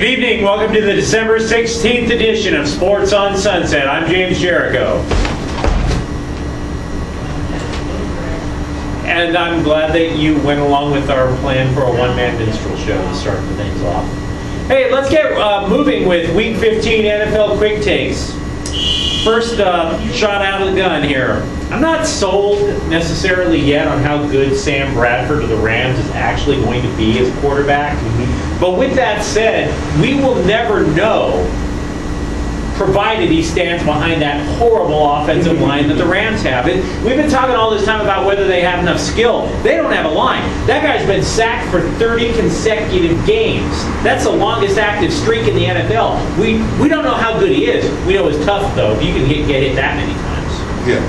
Good evening. Welcome to the December 16th edition of Sports on Sunset. I'm James Jericho. And I'm glad that you went along with our plan for a one-man minstrel show to start the things off. Hey, let's get moving with Week 15 NFL Quick Takes. First shot out of the gun here. I'm not sold necessarily yet on how good Sam Bradford of the Rams is actually going to be as quarterback. But with that said, we will never know, provided he stands behind that horrible offensive line that the Rams have. We've been talking all this time about whether they have enough skill. They don't have a line. That guy's been sacked for 30 consecutive games. That's the longest active streak in the NFL. We don't know how good he is. We know it's tough, though, if you can get hit that many times. Yeah.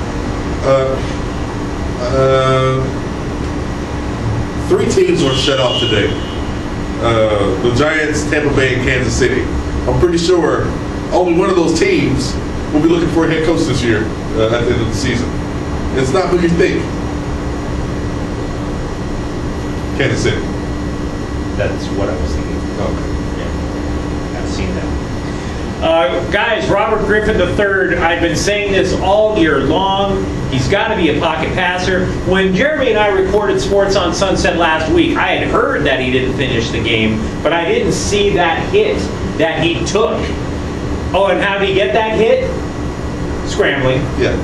Three teams were shut off today. The Giants, Tampa Bay, and Kansas City. I'm pretty sure only one of those teams will be looking for a head coach this year at the end of the season. It's not who you think. Kansas City. That's what I was thinking. Okay. Yeah, I've seen that. Guys, Robert Griffin III, I've been saying this all year long. He's got to be a pocket passer. When Jeremy and I recorded Sports on Sunset last week, I had heard that he didn't finish the game, but I didn't see that hit that he took. Oh, and how did he get that hit? Scrambling. Yeah.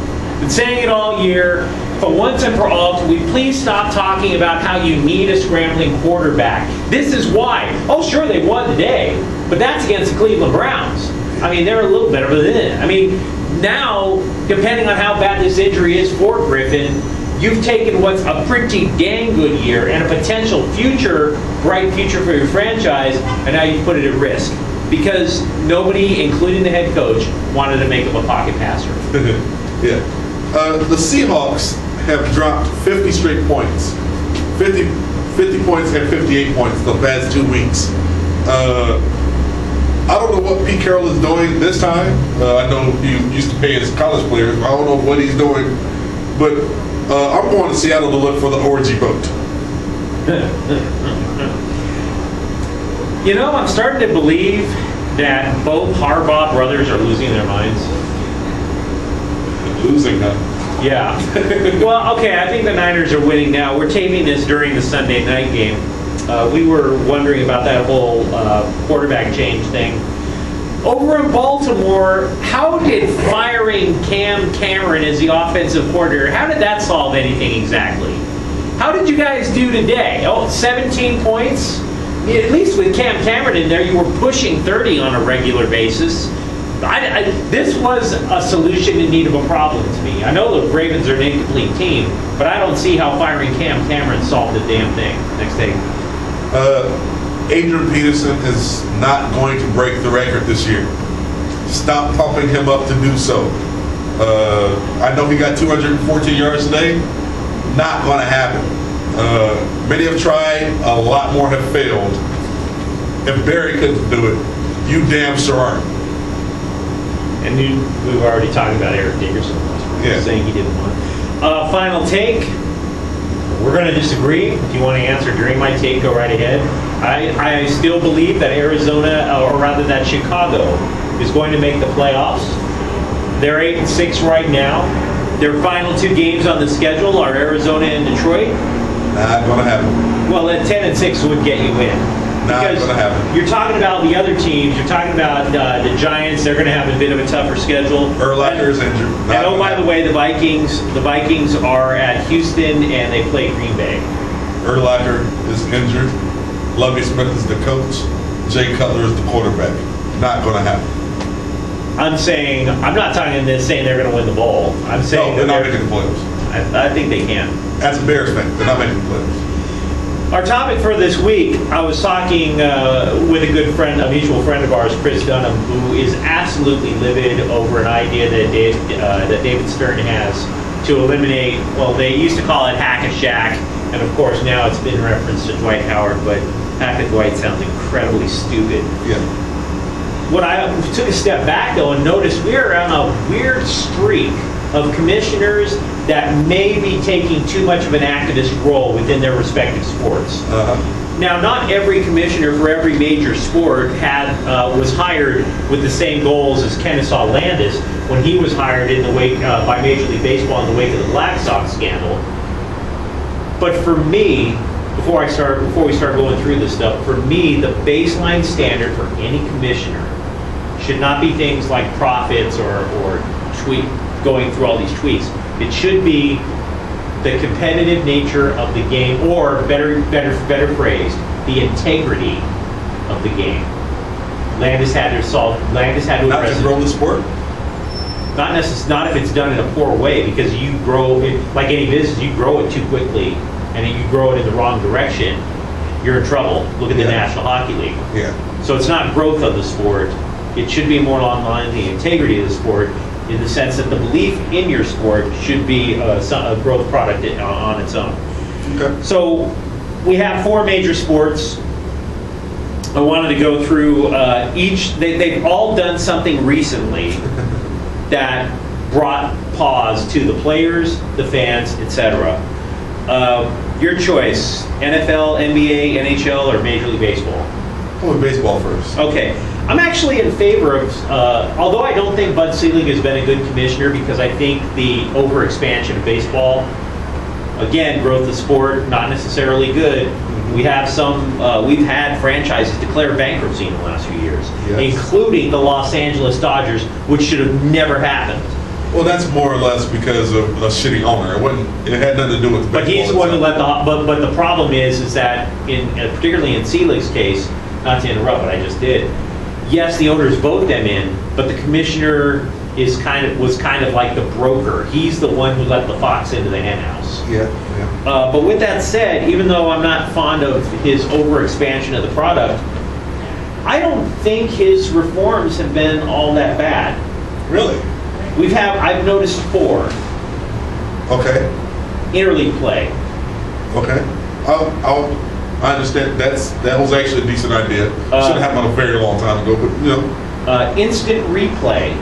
Been saying it all year. For once and for all, can we please stop talking about how you need a scrambling quarterback? This is why. Oh, sure, they won today, but that's against the Cleveland Browns. I mean, they're a little better than it. I mean, now, depending on how bad this injury is for Griffin, you've taken what's a pretty dang good year and a potential future, bright future for your franchise, and now you put it at risk. Because nobody, including the head coach, wanted to make him a pocket passer. Yeah. The Seahawks have dropped 50 straight points. 50 points and 58 points the past 2 weeks. I don't know what Pete Carroll is doing this time. I know he used to pay his college players. I don't know what he's doing. But I'm going to Seattle to look for the orgy boat. You know, I'm starting to believe that both Harbaugh brothers are losing their minds. Losing, huh? Yeah. Well, okay, I think the Niners are winning now. We're taping this during the Sunday night game. We were wondering about that whole quarterback change thing. Over in Baltimore, how did firing Cam Cameron as the offensive coordinator, how did that solve anything exactly? How did you guys do today? Oh, 17 points? At least with Cam Cameron in there, you were pushing 30 on a regular basis. This was a solution in need of a problem to me. I know the Ravens are an incomplete team, but I don't see how firing Cam Cameron solved the damn thing. Next thing. Adrian Peterson is not going to break the record this year. Stop pumping him up to do so. I know he got 214 yards today. Not going to happen. Many have tried, a lot more have failed. If Barry couldn't do it, you damn sure aren't. And we've already talked about Eric Dickerson saying he didn't want. Final take. We're going to disagree. If you want to answer during my take, go right ahead. I still believe that Arizona, or rather that Chicago, is going to make the playoffs. They're 8-6 right now. Their final 2 games on the schedule are Arizona and Detroit. Not going to happen. Well, at 10-6 would get you in. Not going to happen. You're talking about the other teams. You're talking about the Giants. They're going to have a bit of a tougher schedule. Urlacher is injured. And oh, by the way, the Vikings are at Houston and they play Green Bay. Urlacher is injured. Lovie Smith is the coach. Jay Cutler is the quarterback. Not going to happen. I'm not talking this saying they're going to win the bowl. I'm saying no, they're not making the playoffs. I think they can. As a Bears fan, they're not making the playoffs. Our topic for this week, I was talking with a good friend, a mutual friend of ours, Chris Dunham, who is absolutely livid over an idea that David Stern has to eliminate, well, they used to call it Hack-a-Shack, and of course now it's been referenced to Dwight Howard, but Hack-a-Dwight sounds incredibly stupid. Yeah. What I took a step back, though, and noticed we're on a weird streak of commissioners that may be taking too much of an activist role within their respective sports. Now, not every commissioner for every major sport was hired with the same goals as Kennisaw Landis when he was hired in the wake by Major League Baseball in the wake of the Black Sox scandal. But for me, before we start going through this stuff, for me, the baseline standard for any commissioner should not be things like profits or going through all these tweets. It should be the competitive nature of the game, or better phrased, the integrity of the game. Landis had to address not to grow the sport. Not if it's done in a poor way, because you grow it, like any business, you grow it too quickly, and then you grow it in the wrong direction, you're in trouble. Look at the National Hockey League. Yeah. So it's not growth of the sport. It should be more along the line of the integrity of the sport, in the sense that the belief in your sport should be a growth product on its own. Okay. So we have 4 major sports. I wanted to go through each. They've all done something recently that brought pause to the players, the fans, etc. Your choice: NFL, NBA, NHL, or Major League Baseball? Go with baseball first. Okay. I'm actually in favor of, although I don't think Bud Selig has been a good commissioner, because I think the overexpansion of baseball, again, growth of sport, not necessarily good. We have we've had franchises declare bankruptcy in the last few years, including the Los Angeles Dodgers, which should have never happened. Well, that's more or less because of a shitty owner. It had nothing to do with baseball. But he's the one who let but the problem is that particularly in Selig's case, not to interrupt, but I just did. Yes, the owners vote them in, but the commissioner was kind of like the broker. He's the one who let the fox into the henhouse. Yeah. But with that said, even though I'm not fond of his overexpansion of the product, I don't think his reforms have been all that bad. Really? I've noticed 4. Okay. Interleague play. Okay. I understand. That was actually a decent idea. Should have happened a very long time ago, but you know. Instant replay.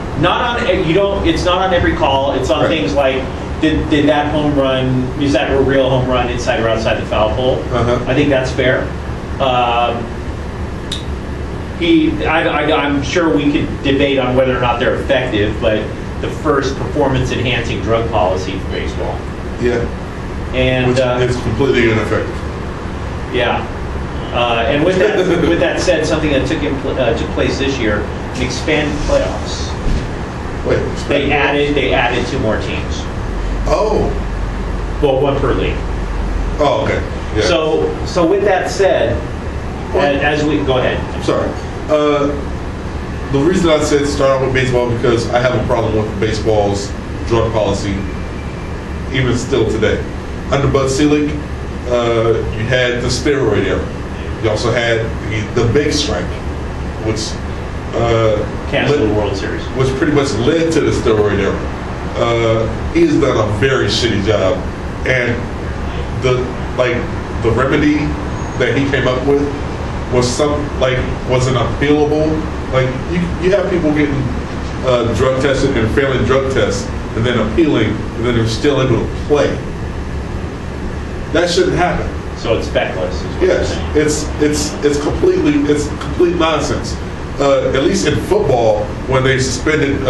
It's not on every call. It's on things like, did that home run, is that a real home run inside or outside the foul pole? I think that's fair. I'm sure we could debate on whether or not they're effective, but the first performance-enhancing drug policy for baseball. Yeah. And which is completely ineffective. Yeah. And with that said, something that took place this year, an expanded playoffs. Wait. They added 2 more teams. Oh. Well, 1 per league. Oh, okay. Yeah. So with that said, as we go ahead. I'm sorry. The reason I said start out with baseball because I have a problem with baseball's drug policy, even still today. Under Bud Selig, you had the steroid era. You also had the big strike, which canceled the World Series, which pretty much led to the steroid era. He has done a very shitty job, and the remedy that he came up with was an appealable. Like you have people getting drug tested and failing drug tests, and then appealing, and then they're still able to play. That shouldn't happen. So it's feckless. Yes, it's complete nonsense. At least in football, when they suspended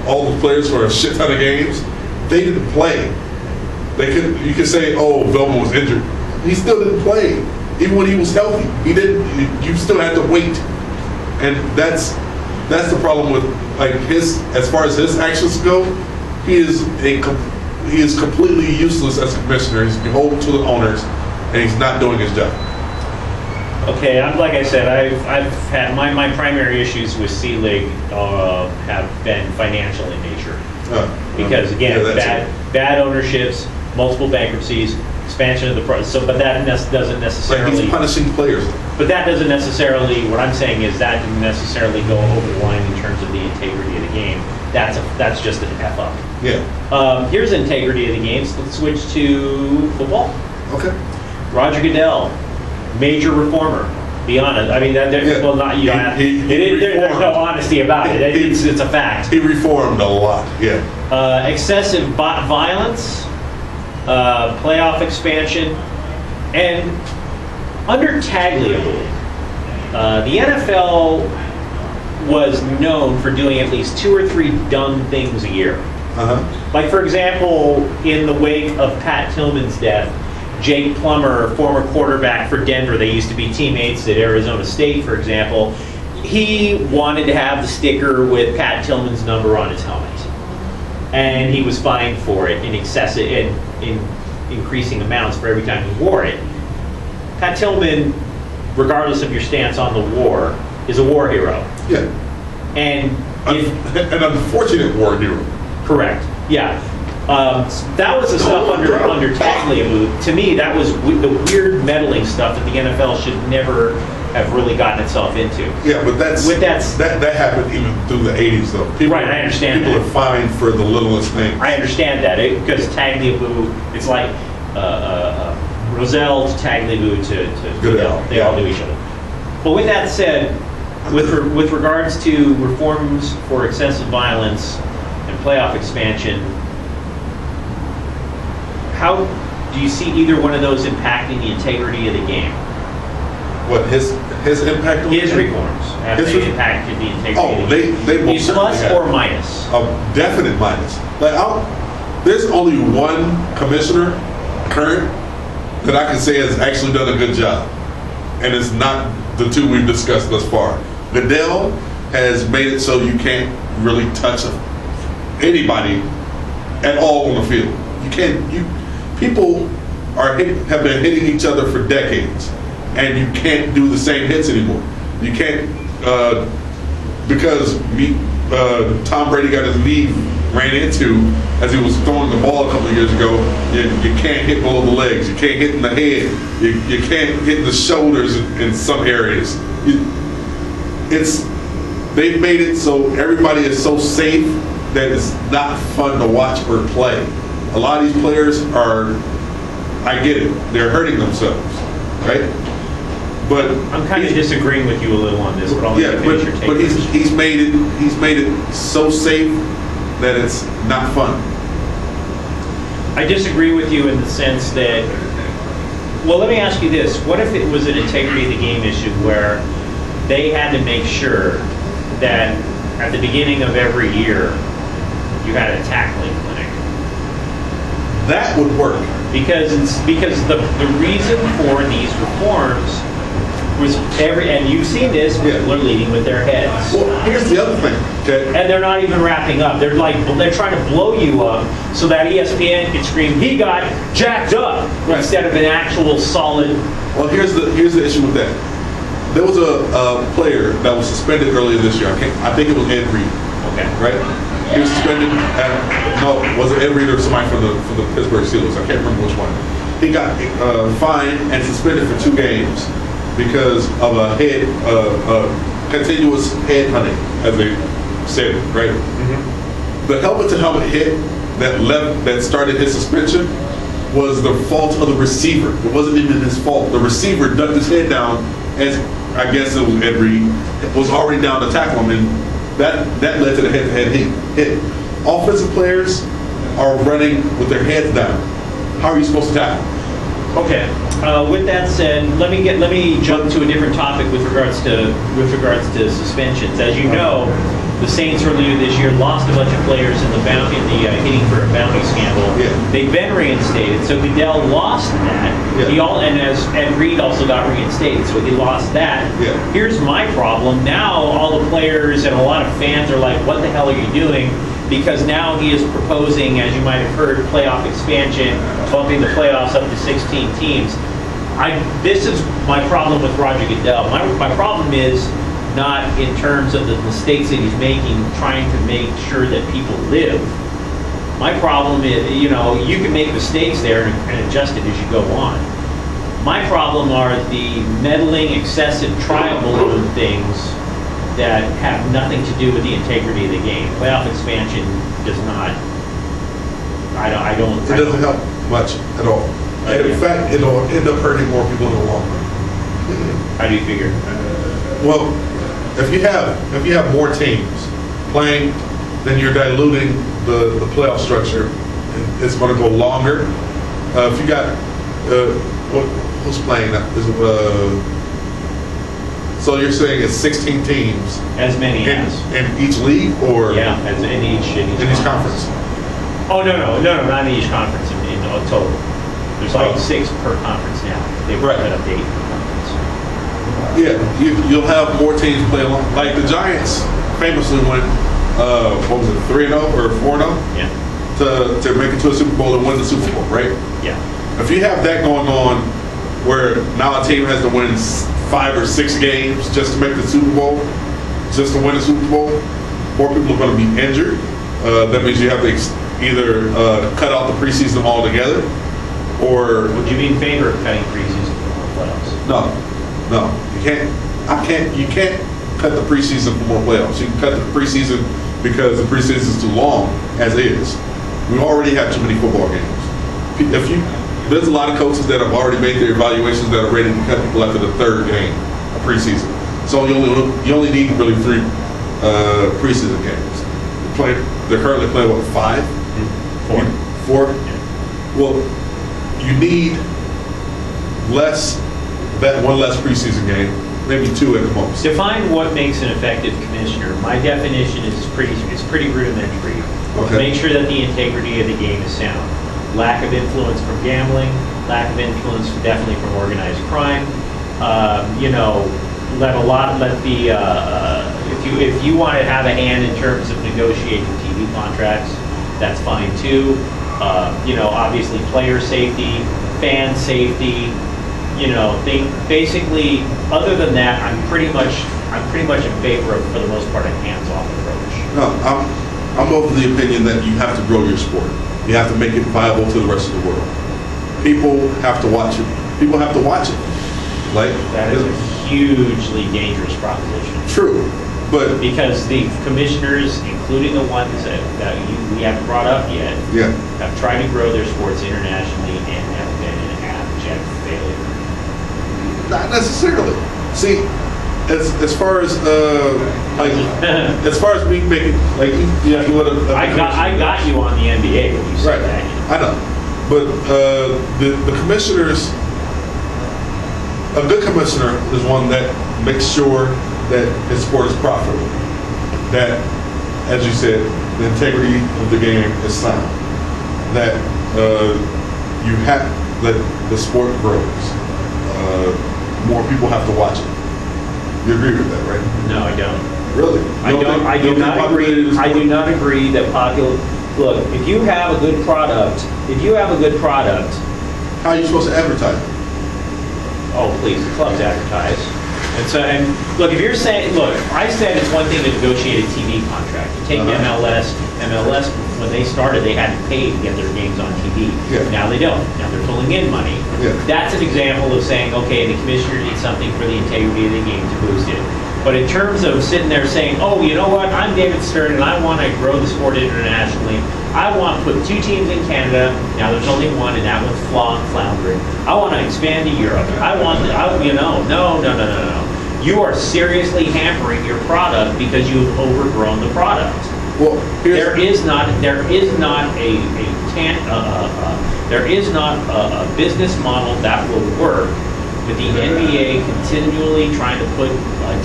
all the players for a shit ton of games, they didn't play. You could say, oh, Velma was injured. He still didn't play. Even when he was healthy, he didn't. You still had to wait, and that's the problem with as far as his actions go. He is completely useless as a commissioner. He's beholden to the owners, and he's not doing his job. Okay, like I said, I've had my primary issues with Selig have been financial in nature, because again, bad ownerships, multiple bankruptcies, expansion of the price. But that doesn't necessarily. He's punishing players. But that doesn't necessarily. What I'm saying is that didn't necessarily go over the line in terms of the integrity of the game. That's just an F up. Yeah. Here's integrity of the game. So let's switch to football. Okay. Roger Goodell, major reformer. Be honest. I mean, well, not you. There's no honesty about it. It's a fact. He reformed a lot. Yeah. Excessive violence, playoff expansion, and Under Tagliabue, the NFL was known for doing at least 2 or 3 dumb things a year. Like, for example, in the wake of Pat Tillman's death, Jake Plummer, former quarterback for Denver, they used to be teammates at Arizona State, for example, he wanted to have the sticker with Pat Tillman's number on his helmet. And he was fined for it in excessive, in increasing amounts for every time he wore it. Pat Tillman, regardless of your stance on the war, is a war hero. Yeah. And an unfortunate war hero. Correct. Yeah. That was the stuff under Tagliabue. To me, that was the weird meddling stuff that the NFL should never have really gotten itself into. Yeah, but that happened even through the 80s, though. Right, I understand People are fined for the littlest things. I understand that, because Tagliabue, it's like Rozelle to Tagliabue to Goodell. They all knew each other. But with that said, with regards to reforms for excessive violence and playoff expansion, how do you see either one of those impacting the integrity of the game? What, his impact on his reforms have they impacted the integrity of the game? They most plus certainly or minus? A definite minus. Like, there's only one commissioner current that I can say has actually done a good job, and it's not the two we've discussed thus far. Goodell has made it so you can't really touch anybody at all on the field. You can't. People have been hitting each other for decades, and you can't do the same hits anymore. You can't because Tom Brady got his knee ran into as he was throwing the ball a couple of years ago. You can't hit below the legs. You can't hit in the head. You can't hit in the shoulders in some areas. They've made it so everybody is so safe that it's not fun to watch or play. A lot of these players I get it, they're hurting themselves, right? But I'm kind of disagreeing with you a little on this, but I'll let you finish your take. But he's made it so safe that it's not fun. I disagree with you in the sense that, well, let me ask you this. What if it was an integrity of the game issue where they had to make sure that at the beginning of every year you had a tackling clinic? That would work. Because the reason for these reforms was and you've seen this, people are leading with their heads. Well, here's the other thing, okay? And they're not even wrapping up. They're trying to blow you up so that ESPN can scream, he got jacked up, instead of an actual solid. Well, here's the issue with that. There was a player that was suspended earlier this year. I think it was Ed Reed. Okay. Right? He was suspended was it Ed Reed or somebody from the Pittsburgh Steelers? I can't remember which one. He got fined and suspended for 2 games because of a continuous head hunting, as they said, right? Mm-hmm. The helmet-to-helmet hit that started his suspension was the fault of the receiver. It wasn't even his fault. The receiver ducked his head down, as I guess it was Ed Reed, was already down to tackle him, and that led to the head-to-head hit. Offensive players are running with their heads down. How are you supposed to tackle? Okay. With that said, let me jump to a different topic with regards to suspensions. As you know, the Saints earlier this year lost a bunch of players in the hitting for a bounty scandal. Yeah. They've been reinstated, so Goodell lost that. Yeah. And Reed also got reinstated, so he lost that. Yeah. Here's my problem. Now all the players and a lot of fans are like, what the hell are you doing? Because now he is proposing, as you might have heard, playoff expansion, bumping the playoffs up to 16 teams. This is my problem with Roger Goodell. My problem is not in terms of the mistakes that he's making, trying to make sure that people live. My problem is, you can make mistakes there and adjust it as you go on. My problem are the meddling, excessive tribalism things that have nothing to do with the integrity of the game. Playoff expansion does not. I don't. It doesn't help much at all. And in fact, it'll end up hurting more people in the long run. How do you figure? Well, if you have more teams playing, then you're diluting the playoff structure. It's going to go longer. If you got who's playing that? So you're saying it's 16 teams As many in, as. in each league, or Yeah, as in each conference? Oh, no, not in each conference in total. There's like Oh. 6 per conference now. They've Right. put up to 8 per conference. Yeah, you'll have more teams play along. Like the Giants famously went, what was it, 3-0 or 4-0 Yeah, to make it to a Super Bowl and win the Super Bowl, right? yeah. If you have that going on, where now a team has to win 5 or 6 games just to make the Super Bowl, just to win the Super Bowl, more people are going to be injured. That means you have to either cut out the preseason altogether, or Would you be in favor of cutting preseason for more playoffs? no, you can't cut the preseason for more playoffs. You can cut the preseason because the preseason is too long as is. We already have too many football games. There's a lot of coaches that have already made their evaluations that are ready to cut people after the 3rd game of preseason. So you only need really 3 preseason games. They're currently playing what, 5? 4? Yeah. Well, you need one less preseason game, maybe 2 at the most. Define what makes an effective commissioner. My definition is pretty rudimentary. Okay. Make sure that the integrity of the game is sound. Lack of influence from gambling, lack of influence definitely from organized crime. If you want to have a hand in terms of negotiating TV contracts, that's fine too. Obviously player safety, fan safety. Basically, other than that, I'm pretty much in favor of, for the most part, a hands-off approach. No, I'm of the opinion that you have to grow your sport. You have to make it viable to the rest of the world. People have to watch it. People have to watch it. That is a hugely dangerous proposition. True, but Because the commissioners, including the ones that we haven't brought up yet, yeah, have tried to grow their sports internationally and have been an abject failure. not necessarily. See, as far as as far as me making you let I got you on the NBA when you said right. that. I know, but the commissioners, a good commissioner is one that makes sure that his sport is profitable. That, as you said, the integrity of the game is sound. That that the sport grows. More people have to watch it. You agree with that, right? No, I don't. Really? I do not agree. I do not agree that popular. Look, if you have a good product, how are you supposed to advertise it? oh please, the clubs advertise. And look, if you're saying, look, I said it's one thing to negotiate a TV contract. You take MLS, when they started, they had to pay to get their games on TV. Yeah. Now they don't. Now they're pulling in money. Yeah. That's an example of saying, okay, the commissioner needs something for the integrity of the game to boost it. But in terms of sitting there saying, oh, you know what, I'm David Stern and I want to grow the sport internationally. I want to put 2 teams in Canada. Now there's only 1 and that one's floundering. I want to expand to Europe. No. You are seriously hampering your product because you've overgrown the product. Well, There is not a business model that will work with the NBA continually trying to put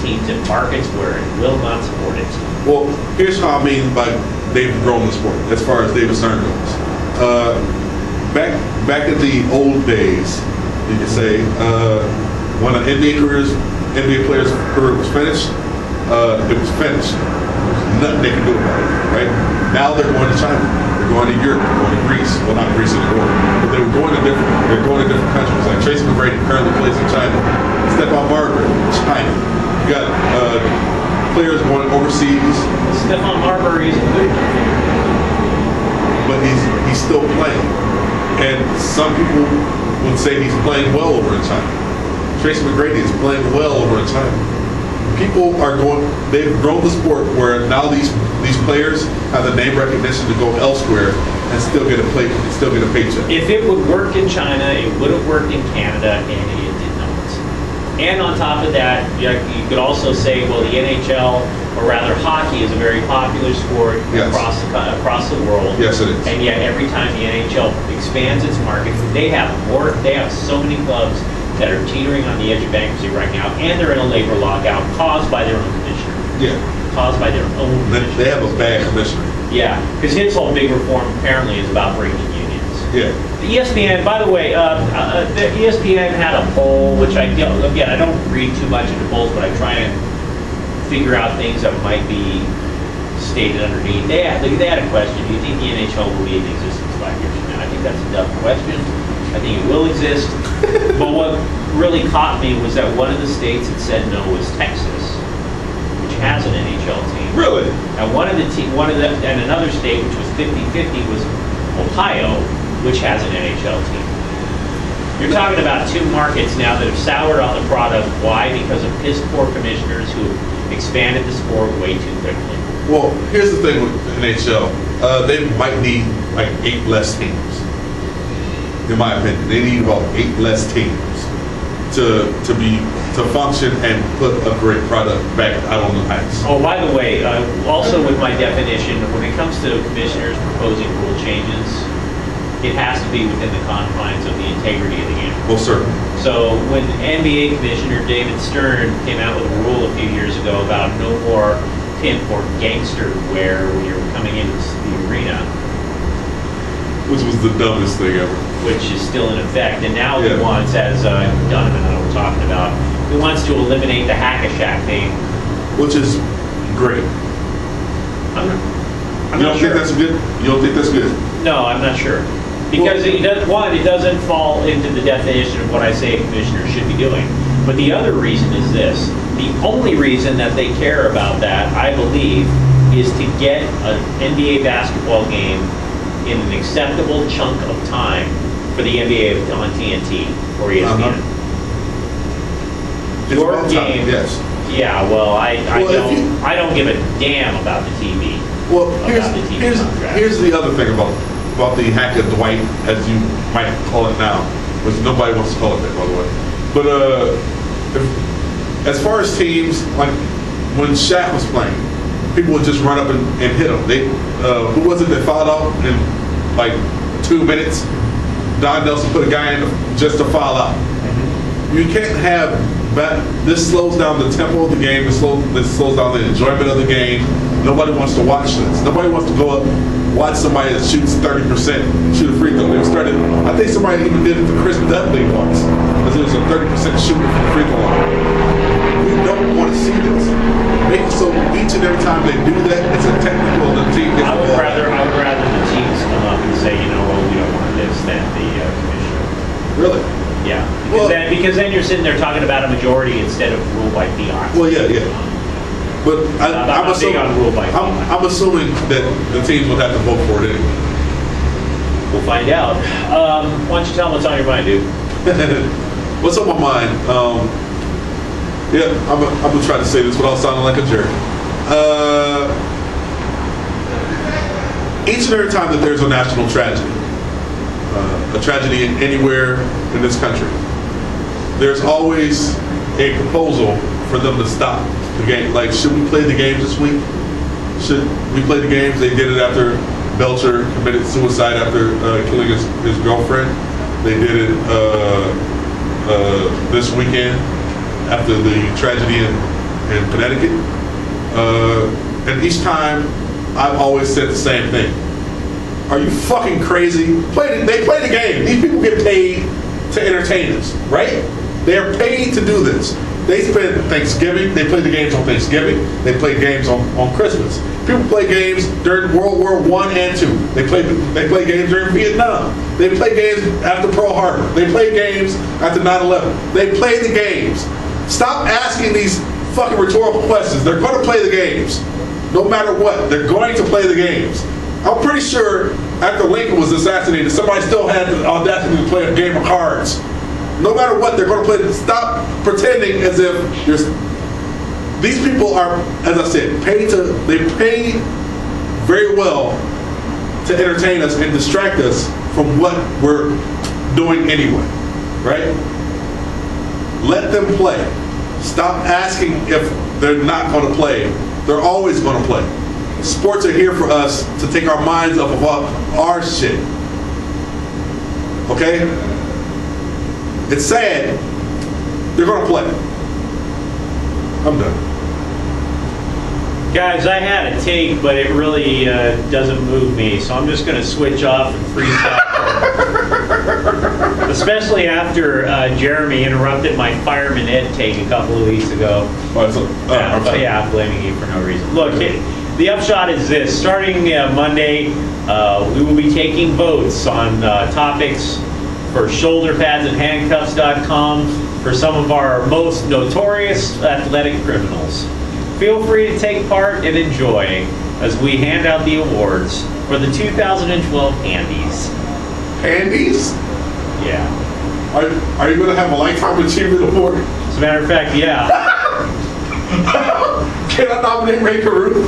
teams in markets where it will not support it. Well, here's how I mean by they've grown the sport, as far as David Stern goes. Back in the old days, you could say, when an NBA player's career was finished, it was finished. There's nothing they can do about it, right? Now they're going to China, they're going to Europe, they're going to Greece. Well, not Greece anymore, but they're going to different countries. Like Tracy McGrady currently plays in China. Stephon Marbury, China. You got players going overseas. Stephon Marbury isn't good enough. But he's still playing. And some people would say he's playing well over in China. Tracy McGrady is playing well over in China. People they've grown the sport where now these players have the name recognition to go elsewhere and still get a paycheck. If it would work in China, it would have worked in Canada, and it did not. And on top of that, you could also say, well, the NHL, or rather hockey, is a very popular sport Yes. across the world. Yes, it is. And yet, every time the NHL expands its market, they have so many clubs that are teetering on the edge of bankruptcy right now, and they're in a labor lockout caused by their own commissioner. Yeah. Caused by their own commissioner. They have a bad commissioner. Yeah, because his whole big reform apparently is about breaking unions. Yeah. The ESPN, by the way, the ESPN had a poll, which I don't read too much into polls, but I try and figure out things that might be stated underneath. They had a question: do you think the NHL will be in existence 5 years from now? I think that's a dumb question. I think it will exist. But what really caught me was that one of the states that said no was Texas, which has an NHL team. Really? And and another state, which was 50-50, was Ohio, which has an NHL team. You're talking about two markets now that have soured on the product. Why? Because of piss poor commissioners who expanded the sport way too quickly. Well, here's the thing with the NHL. They might need like 8 less teams. In my opinion, they need about 8 less teams to function and put a great product back out on the ice. Oh, by the way, also with my definition, when it comes to commissioners proposing rule changes, it has to be within the confines of the integrity of the game. Well, certainly. So when NBA Commissioner David Stern came out with a rule a few years ago about no more pimp or gangster wear when you're coming into the arena, Which was the dumbest thing ever. which is still in effect, and now Yeah. he wants, as Donovan and I were talking about, he wants to eliminate the Hack-a-Shack thing. Which is great. I'm You not don't sure. think that's good? You don't think that's good? No, I'm not sure. Because it doesn't fall into the definition of what I say a commissioner should be doing. But the other reason is this. The only reason that they care about that, I believe, is to get an NBA basketball game in an acceptable chunk of time for the NBA on TNT or ESPN. It's Your about time, game, yes. yeah, well, I Well, don't give a damn about the TV. Well, About the TV contract. here's the other thing about the hack of Dwight, as you might call it now, which nobody wants to call it that, by the way. But as far as teams, like when Shaq was playing, people would just run up and hit him. Who was it that fouled out in like 2 minutes? Don Nelson put a guy in just to foul out. You can't have that. This slows down the tempo of the game. This slows down the enjoyment of the game. Nobody wants to watch this. Nobody wants to go up, watch somebody that shoots 30%, shoot a free throw. I think somebody even did it to Chris Dudley once, because it was a 30% shooter from the free throw line. We don't want to see this. Make it so each and every time they do that, it's a technical. The team gets I the would ball. rather the teams come up and say, you know what, we don't want this than the commissioner. Really? Yeah, Well- because then you're sitting there talking about a majority instead of rule by fiat. Well, yeah. But I'm not big on rule by fiat. I'm assuming that the teams would have to vote for it anyway. We'll find out. Why don't you tell them what's on your mind, dude? What's on my mind? I'm gonna try to say this without sounding like a jerk. Each and every time that there's a national tragedy, a tragedy anywhere in this country, there's always a proposal for them to stop the game. Like, should we play the games this week? Should we play the games? They did it after Belcher committed suicide after killing his girlfriend. They did it this weekend after the tragedy in Connecticut. And each time, I've always said the same thing. Are you fucking crazy? They play the game. These people get paid to entertain us, right? They are paid to do this. They spend Thanksgiving. They play the games on Thanksgiving. They play games on Christmas. People play games during World War I and II. They play games during Vietnam. They play games after Pearl Harbor. They play games after 9/11. They play the games. Stop asking these fucking rhetorical questions. They're going to play the games. No matter what, they're going to play the games. I'm pretty sure after Lincoln was assassinated, somebody still had the audacity to play a game of cards. No matter what, they're going to play. Stop pretending as if these people are, as I said, they pay very well to entertain us and distract us from what we're doing anyway, right? Let them play. Stop asking if they're not going to play. They're always going to play. Sports are here for us to take our minds off of our shit. Okay? It's sad They're going to play. I'm done. Guys, I had a take, but it really doesn't move me, so I'm just going to switch off and freestyle. Especially after Jeremy interrupted my Fireman Ed take a couple of weeks ago. I'm blaming you for no reason. Look, the upshot is this. Starting Monday, we will be taking votes on topics for shoulderpadsandhandcuffs.com for some of our most notorious athletic criminals. Feel free to take part and enjoy as we hand out the awards for the 2012 Handies. Handies? Yeah. Are you going to have a Lifetime Achievement Award? As a matter of fact, yeah. Can I nominate Ray Carew?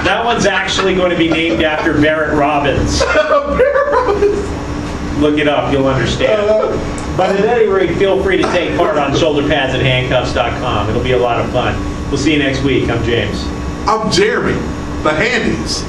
That one's actually going to be named after Barrett Robbins. Barrett Robbins. Look it up, you'll understand. But at any rate, feel free to take part on shoulderpadsandhandcuffs.com. It'll be a lot of fun. We'll see you next week. I'm James. I'm Jeremy. The Handies.